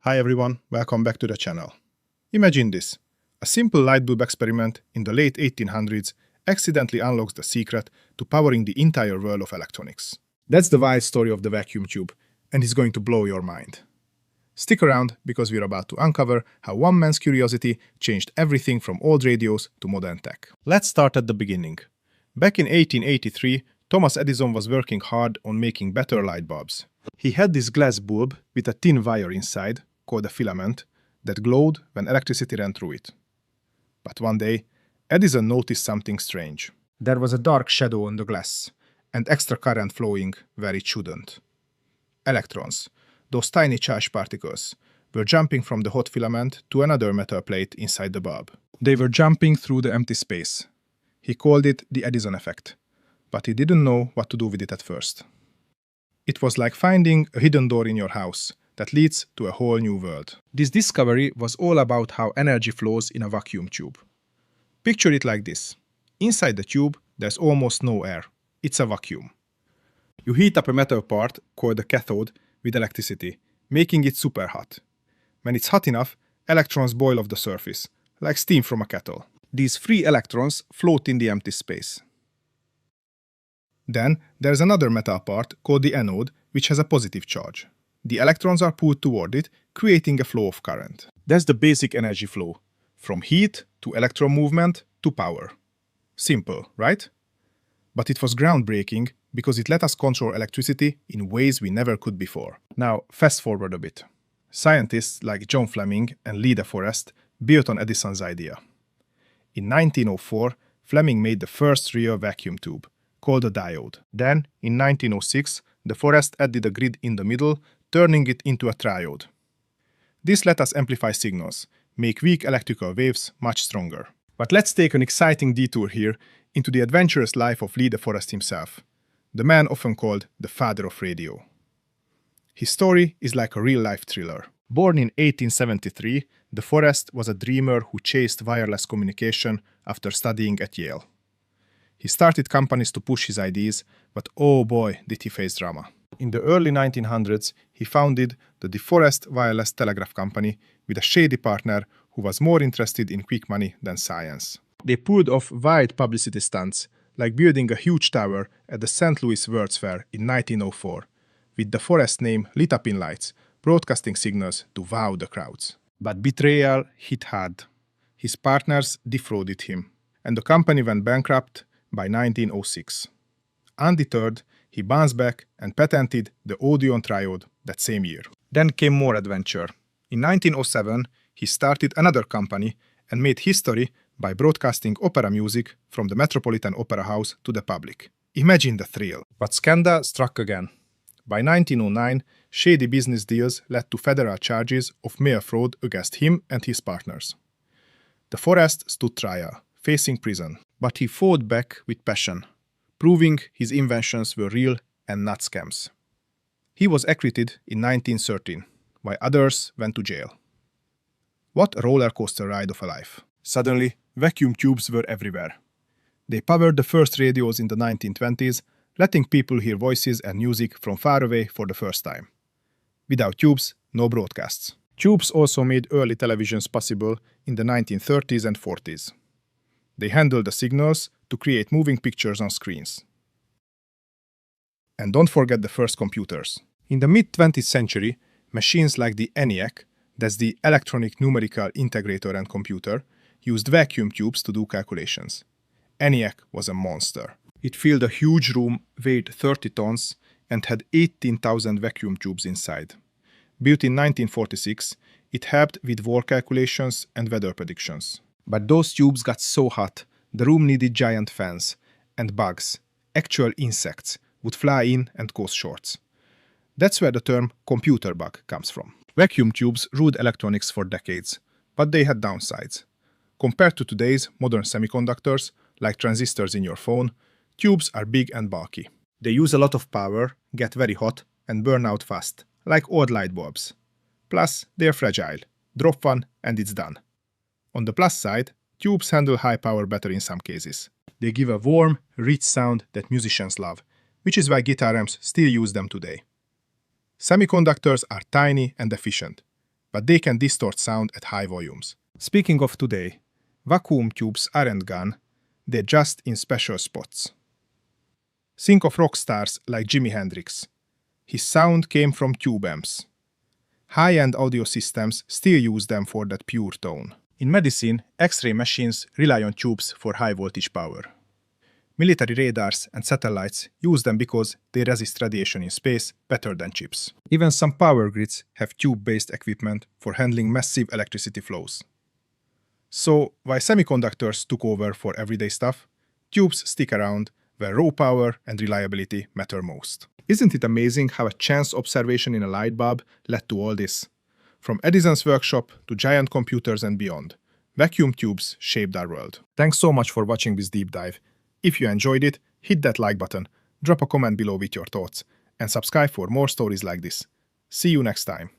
Hi everyone, welcome back to the channel. Imagine this. A simple light bulb experiment in the late 1800s accidentally unlocks the secret to powering the entire world of electronics. That's the wild story of the vacuum tube, and it's going to blow your mind. Stick around because we're about to uncover how one man's curiosity changed everything from old radios to modern tech. Let's start at the beginning. Back in 1883, Thomas Edison was working hard on making better light bulbs. He had this glass bulb with a thin wire inside, called a filament, that glowed when electricity ran through it. But one day, Edison noticed something strange. There was a dark shadow on the glass, and extra current flowing where it shouldn't. Electrons, those tiny charged particles, were jumping from the hot filament to another metal plate inside the bulb. They were jumping through the empty space. He called it the Edison Effect, but he didn't know what to do with it at first. It was like finding a hidden door in your house that leads to a whole new world. This discovery was all about how energy flows in a vacuum tube. Picture it like this. Inside the tube, there's almost no air. It's a vacuum. You heat up a metal part, called a cathode, with electricity, making it super hot. When it's hot enough, electrons boil off the surface, like steam from a kettle. These free electrons float in the empty space. Then, there's another metal part, called the anode, which has a positive charge. The electrons are pulled toward it, creating a flow of current. That's the basic energy flow, from heat to electron movement to power. Simple, right? But it was groundbreaking because it let us control electricity in ways we never could before. Now, fast forward a bit. Scientists like John Fleming and Lee De Forest built on Edison's idea. In 1904, Fleming made the first real vacuum tube, called a diode. Then, in 1906, De Forest added a grid in the middle, turning it into a triode. This let us amplify signals, make weak electrical waves much stronger. But let's take an exciting detour here into the adventurous life of Lee De Forest himself, the man often called the father of radio. His story is like a real-life thriller. Born in 1873, De Forest was a dreamer who chased wireless communication after studying at Yale. He started companies to push his ideas, but oh boy, did he face drama. In the early 1900s, he founded the De Forest Wireless Telegraph Company with a shady partner who was more interested in quick money than science. They pulled off wild publicity stunts, like building a huge tower at the St. Louis World's Fair in 1904, with De Forest's name lit up in lights, broadcasting signals to wow the crowds. But betrayal hit hard. His partners defrauded him, and the company went bankrupt by 1906. Undeterred, he bounced back and patented the Odeon triode that same year. Then came more adventure. In 1907, he started another company and made history by broadcasting opera music from the Metropolitan Opera House to the public. Imagine the thrill. But scandal struck again. By 1909, shady business deals led to federal charges of mail fraud against him and his partners. De Forest stood trial, facing prison, but he fought back with passion, proving his inventions were real and not scams. He was acquitted in 1913, while others went to jail. What a roller coaster ride of a life. Suddenly, vacuum tubes were everywhere. They powered the first radios in the 1920s, letting people hear voices and music from far away for the first time. Without tubes, no broadcasts. Tubes also made early televisions possible in the 1930s and 40s. They handled the signals to create moving pictures on screens. And don't forget the first computers. In the mid-20th century, machines like the ENIAC, that's the Electronic Numerical Integrator and Computer, used vacuum tubes to do calculations. ENIAC was a monster. It filled a huge room, weighed 30 tons, and had 18,000 vacuum tubes inside. Built in 1946, it helped with war calculations and weather predictions. But those tubes got so hot, the room needed giant fans, and bugs, actual insects, would fly in and cause shorts. That's where the term computer bug comes from. Vacuum tubes ruled electronics for decades, but they had downsides. Compared to today's modern semiconductors, like transistors in your phone, tubes are big and bulky. They use a lot of power, get very hot, and burn out fast, like old light bulbs. Plus, they are fragile. Drop one and it's done. On the plus side, tubes handle high power better in some cases. They give a warm, rich sound that musicians love, which is why guitar amps still use them today. Semiconductors are tiny and efficient. but they can distort sound at high volumes. Speaking of today, vacuum tubes aren't gone, they're just in special spots. Think of rock stars like Jimi Hendrix. His sound came from tube amps. High-end audio systems still use them for that pure tone. In medicine, X-ray machines rely on tubes for high-voltage power. Military radars and satellites use them because they resist radiation in space better than chips. Even some power grids have tube-based equipment for handling massive electricity flows. So, while semiconductors took over for everyday stuff, tubes stick around where raw power and reliability matter most. Isn't it amazing how a chance observation in a light bulb led to all this? From Edison's workshop to giant computers and beyond, vacuum tubes shaped our world. Thanks so much for watching this deep dive. If you enjoyed it, hit that like button, drop a comment below with your thoughts, and subscribe for more stories like this. See you next time.